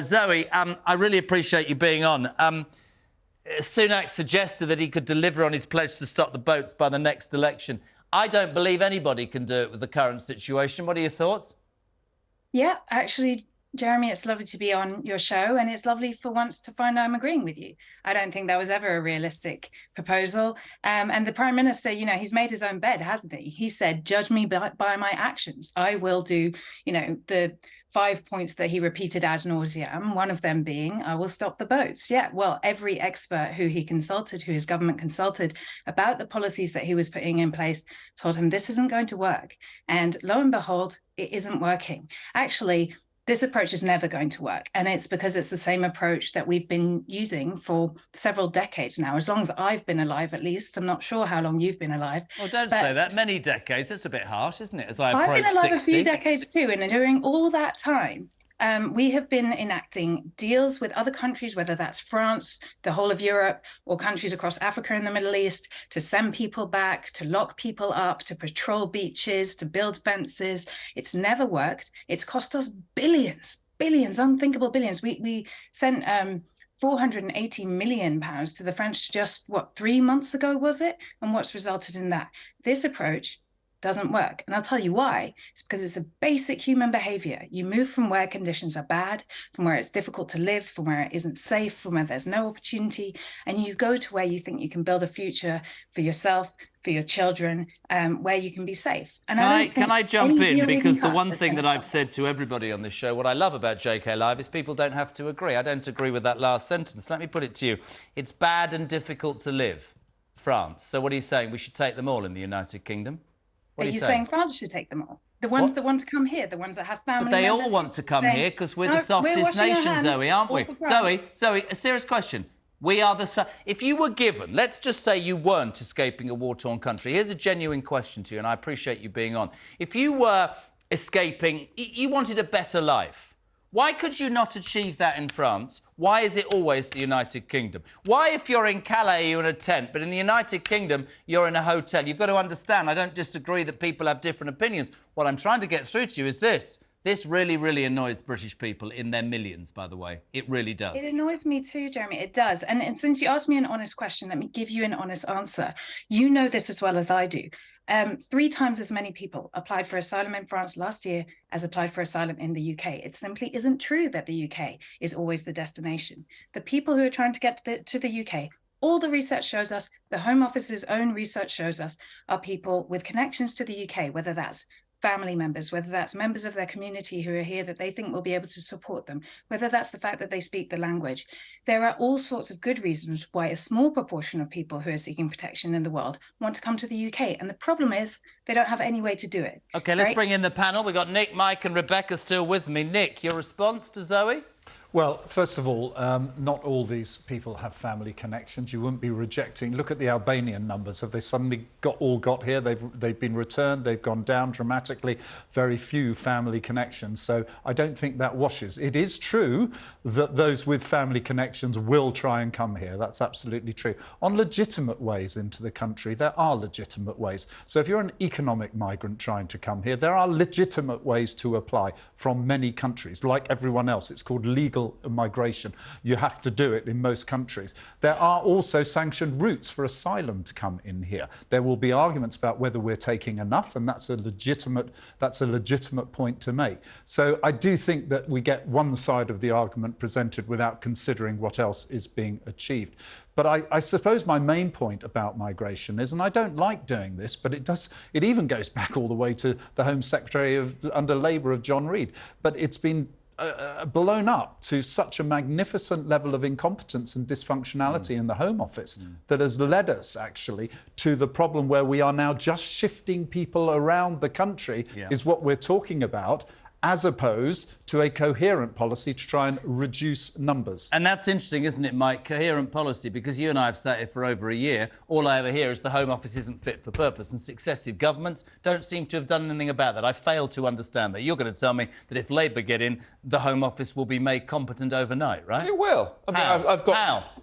Zoe, I really appreciate you being on. Sunak suggested that he could deliver on his pledge to stop the boats by the next election. I don't believe anybody can do it with the current situation. What are your thoughts? Yeah, actually, Jeremy, it's lovely to be on your show, and it's lovely for once to find I'm agreeing with you. I don't think that was ever a realistic proposal. And the Prime Minister, he's made his own bed, hasn't he? He said, judge me by my actions. I will do, the 5 points that he repeated ad nauseam, one of them being, I will stop the boats. Yeah, well, every expert who he consulted, who his government consulted about the policies that he was putting in place, told him this isn't going to work. And lo and behold, it isn't working. Actually, this approach is never going to work. And it's because it's the same approach that we've been using for several decades now, as long as I've been alive, at least. I'm not sure how long you've been alive. Well, don't say that. Many decades. That's a bit harsh, isn't it? As I approach 60. I've been alive a few decades too. And during all that time, we have been enacting deals with other countries, whether that's France, the whole of Europe, or countries across Africa and the Middle East, to send people back, to lock people up, to patrol beaches, to build fences. It's never worked. It's cost us billions, unthinkable billions. We sent £480 million to the French just, 3 months ago, was it? And what's resulted in that? This approach doesn't work. And I'll tell you why. It's because it's a basic human behavior. You move from where conditions are bad, from where it's difficult to live, from where it isn't safe, from where there's no opportunity, and you go to where you think you can build a future for yourself, for your children, where you can be safe. And can I jump in? Because the one thing that I've said to everybody on this show, what I love about JK Live is people don't have to agree. I don't agree with that last sentence. Let me put it to you. It's bad and difficult to live, France. So what are you saying? We should take them all in the United Kingdom? Are you saying France should take them all? The ones that want to come here, the ones that have family members? But they all want to come here because we're the softest nation, Zoe, aren't we? Zoe, a serious question. We are the... If you were given... Let's just say you weren't escaping a war-torn country. Here's a genuine question to you, and I appreciate you being on. If you were escaping... You wanted a better life. Why could you not achieve that in France? Why is it always the United Kingdom? Why, if you're in Calais, you're in a tent, but in the United Kingdom, you're in a hotel? You've got to understand, I don't disagree that people have different opinions. What I'm trying to get through to you is this. This really, really annoys British people in their millions, by the way. It really does. It annoys me too, Jeremy. It does. And since you asked me an honest question, let me give you an honest answer. You know this as well as I do. 3 times as many people applied for asylum in France last year as applied for asylum in the UK. It simply isn't true that the UK is always the destination. The people who are trying to get to the UK, all the research shows us, the Home Office's own research shows us, are people with connections to the UK, whether that's family members, whether that's members of their community who are here that they think will be able to support them, whether that's the fact that they speak the language. There are all sorts of good reasons why a small proportion of people who are seeking protection in the world want to come to the UK. And the problem is they don't have any way to do it. OK, let's bring in the panel. We've got Nick, Mike and Rebecca still with me. Nick, your response to Zoe? Well, first of all, not all these people have family connections. You wouldn't be rejecting... Look at the Albanian numbers. Have they suddenly all got here? They've been returned. They've gone down dramatically. Very few family connections. So I don't think that washes. It is true that those with family connections will try and come here. That's absolutely true. On legitimate ways into the country, there are legitimate ways. So if you're an economic migrant trying to come here, there are legitimate ways to apply from many countries. Like everyone else, it's called legal migration. You have to do it in most countries. There are also sanctioned routes for asylum to come in here. There will be arguments about whether we're taking enough, and that's a legitimate point to make. So I do think that we get one side of the argument presented without considering what else is being achieved. But I suppose my main point about migration is, and I don't like doing this, but it even goes back all the way to the Home Secretary under Labour of John Reid, but it's been blown up to such a magnificent level of incompetence and dysfunctionality in the Home Office that has led us, actually, to the problem where we are now just shifting people around the country is what we're talking about, as opposed to a coherent policy to try and reduce numbers. And that's interesting, isn't it, Mike? Coherent policy, because you and I have sat here for over a year. All I ever hear is the Home Office isn't fit for purpose, and successive governments don't seem to have done anything about that. I fail to understand that. You're going to tell me that if Labour get in, the Home Office will be made competent overnight, right? It will. I mean,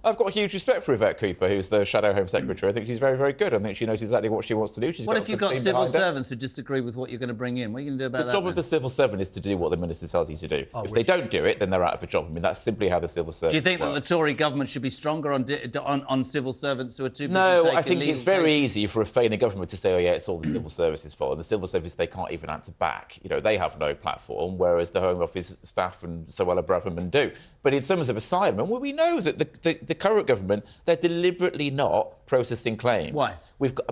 I've got huge respect for Yvette Cooper, who's the Shadow Home Secretary. I think she's very, very good. I think she knows exactly what she wants to do. She's what if you've got civil servants who disagree with what you're going to bring in? What are you going to do about that? The job of the civil servant is to do what the Minister tells you Party to do. If they don't do it, then they're out of a job. I mean, that's simply how the civil service Do you think works. that the Tory government should be stronger on civil servants who are too busy No, taking I think legal it's very cases? easy for a failing government to say, oh, yeah, it's all the civil service's fault. And the civil service, they can't even answer back. You know, they have no platform, whereas the Home Office staff and Suella Braverman do. But in terms of asylum, well, we know that the current government, they're deliberately not processing claims. Why?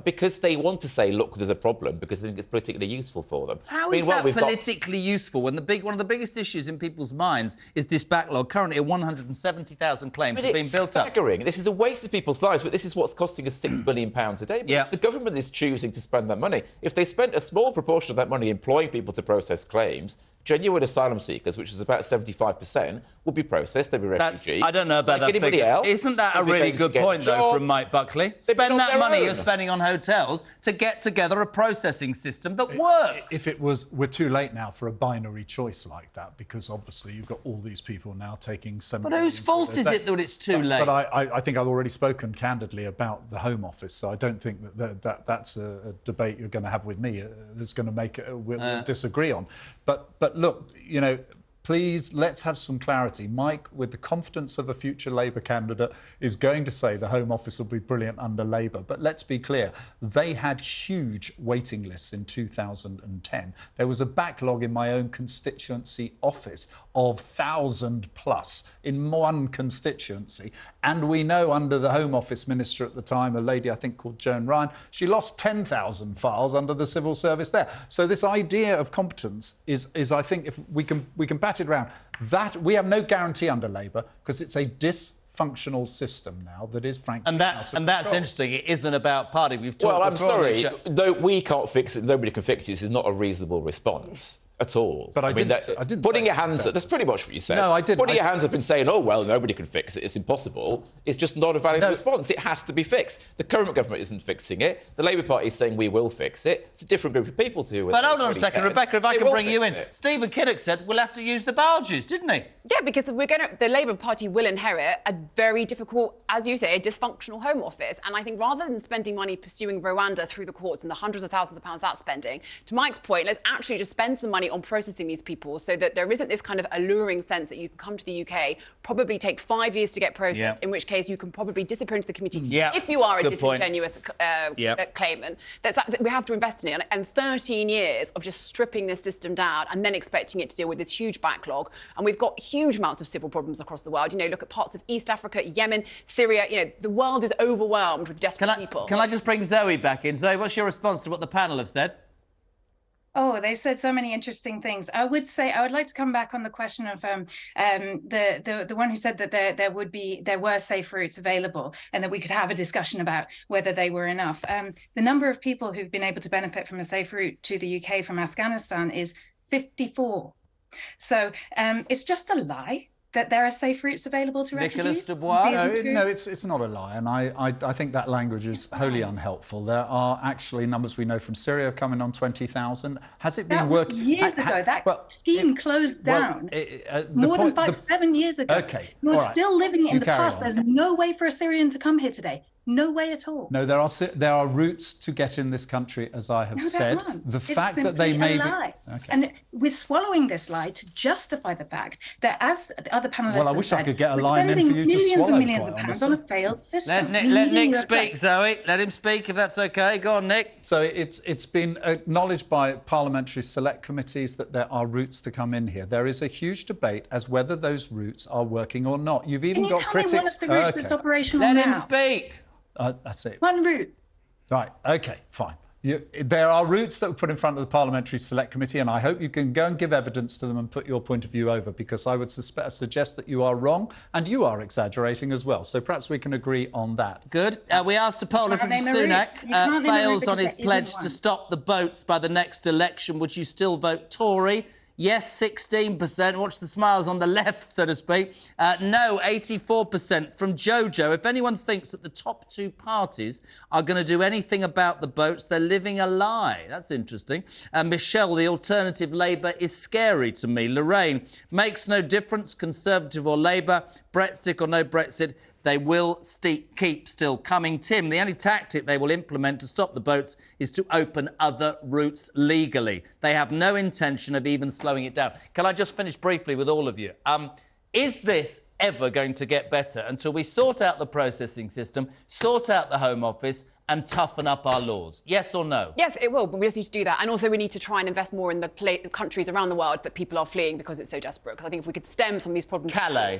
Because they want to say, look, there's a problem, because they think it's politically useful for them. How is that politically useful when one of the biggest issues in people's minds is this backlog? Currently, 170,000 claims have been built up. It's staggering. This is a waste of people's lives, but this is what's costing us £6 billion a day. Yeah. The government is choosing to spend that money. If they spent a small proportion of that money employing people to process claims, genuine asylum seekers, which is about 75%, would be processed. They'd be refugees. I don't know about that figure. Else, Isn't that a really good point, though, from Mike Buckley? Spend that money you're spending on hotels to get together a processing system that works. If it was, we're too late now for a binary choice like that, because obviously you've got all these people now taking 7 But whose fault is it that it's too late? But I think I've already spoken candidly about the Home Office, so I don't think that's a debate you're going to have with me that's going to make we'll disagree on. But look, you know, please, let's have some clarity. Mike, with the confidence of a future Labour candidate, is going to say the Home Office will be brilliant under Labour. But let's be clear, they had huge waiting lists in 2010. There was a backlog in my own constituency office of 1,000 plus in one constituency. And we know under the Home Office Minister at the time, a lady I think called Joan Ryan, she lost 10,000 files under the civil service there. So this idea of competence is I think, if we can bat it around, that we have no guarantee under Labour because it's a dysfunctional system now that is frankly and that's interesting. It isn't about party. We've talked. Well, I'm sorry. Though we can't fix it, nobody can fix it. This is not a reasonable response at all. But I didn't putting your hands up. That's pretty much what you said. No, I didn't. Putting your hands up and saying, "Oh well, nobody can fix it. It's impossible." It's just not a valid response. It has to be fixed. The current government isn't fixing it. The Labour Party is saying we will fix it. It's a different group of people to. But hold on a second, Rebecca. If I can bring you in, Stephen Kinnock said we'll have to use the barges, didn't he? Yeah, because the Labour Party will inherit a very difficult, as you say, a dysfunctional Home Office. And I think rather than spending money pursuing Rwanda through the courts and the hundreds of thousands of pounds that's spending, to Mike's point, let's actually just spend some money on processing these people so that there isn't this kind of alluring sense that you can come to the UK, probably take 5 years to get processed, in which case you can probably disappear into the committee if you are a disingenuous claimant. We have to invest in it. And 13 years of just stripping this system down and then expecting it to deal with this huge backlog. And we've got huge amounts of civil problems across the world. You know, look at parts of East Africa, Yemen, Syria. You know, the world is overwhelmed with desperate people. Can I just bring Zoe back in? Zoe, what's your response to what the panel have said? Oh, they said so many interesting things. I would like to come back on the question of the one who said that there were safe routes available and that we could have a discussion about whether they were enough. The number of people who've been able to benefit from a safe route to the UK from Afghanistan is 54. So it's just a lie that there are safe routes available to refugees. Nicholas de Bois? No, it's not a lie, and I think that language is wholly unhelpful. There are actually numbers we know from Syria coming on 20,000. Has it been working? Years ago, that scheme closed down. More than 7 years ago. Okay, We're still living in the past. There's no way for a Syrian to come here today. No way at all. No, there are routes to get in this country, as I have said. The fact that they may be... Okay. And we're swallowing this lie to justify the fact that, as the other panellists Well, I wish I could get a we're line in for you to swallow. Millions and millions of pounds on a failed system. Let Nick speak, Zoe. Let him speak, if that's OK. Go on, Nick. So it's been acknowledged by parliamentary select committees that there are routes to come in here. There is a huge debate as whether those routes are working or not. You've even got critics... Can you tell me one of the routes that's operational now? Let him speak. That's it. One route. Right, OK, fine. There are routes that were put in front of the Parliamentary Select Committee, and I hope you can go and give evidence to them and put your point of view over, because I would suggest that you are wrong and you are exaggerating as well. So perhaps we can agree on that. Good. We asked a poll if Sunak fails on his pledge to stop the boats by the next election, would you still vote Tory? Yes, 16%. Watch the smiles on the left, so to speak. No, 84% from Jojo. If anyone thinks that the top two parties are going to do anything about the boats, they're living a lie. That's interesting. Michelle, the alternative Labour is scary to me. Lorraine, makes no difference, Conservative or Labour, Brexit or no Brexit. they will keep still coming. Tim, the only tactic they will implement to stop the boats is to open other routes legally. They have no intention of even slowing it down. Can I just finish briefly with all of you? Is this ever going to get better until we sort out the processing system, sort out the Home Office and toughen up our laws? Yes or no? Yes, it will, but we just need to do that. And also we need to try and invest more in the countries around the world that people are fleeing because it's so desperate. Because I think if we could stem some of these problems... Calais.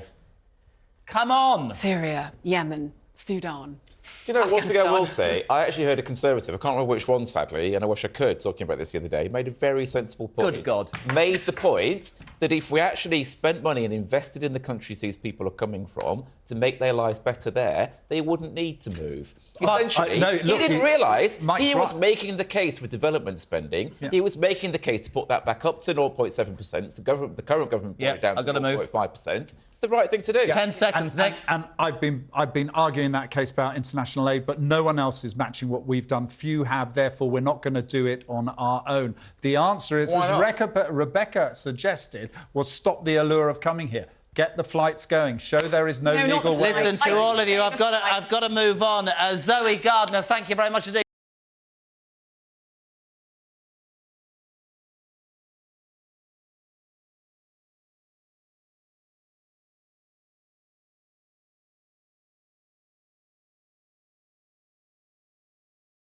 Come on. Syria, Yemen, Sudan. Do you know, one thing I will say, I actually heard a Conservative, I can't remember which one, sadly, and I wish I could, talking about this the other day, made a very sensible point. Good God. Made the point that if we actually spent money and invested in the countries these people are coming from to make their lives better there, they wouldn't need to move. Essentially, he didn't realise he was making the case for development spending. Yeah. He was making the case to put that back up to 0.7%. The current government put it down to 0.5%. It's the right thing to do. Yeah. 10 seconds, Nick. And I've been arguing that case about international aid, but no one else is matching what we've done. Few have, therefore we're not going to do it on our own. The answer is, as Rebecca suggested, was stop the allure of coming here. Get the flights going. Show there is no legal way. Listen to all of you. I've got to move on. Zoe Gardner, thank you very much indeed.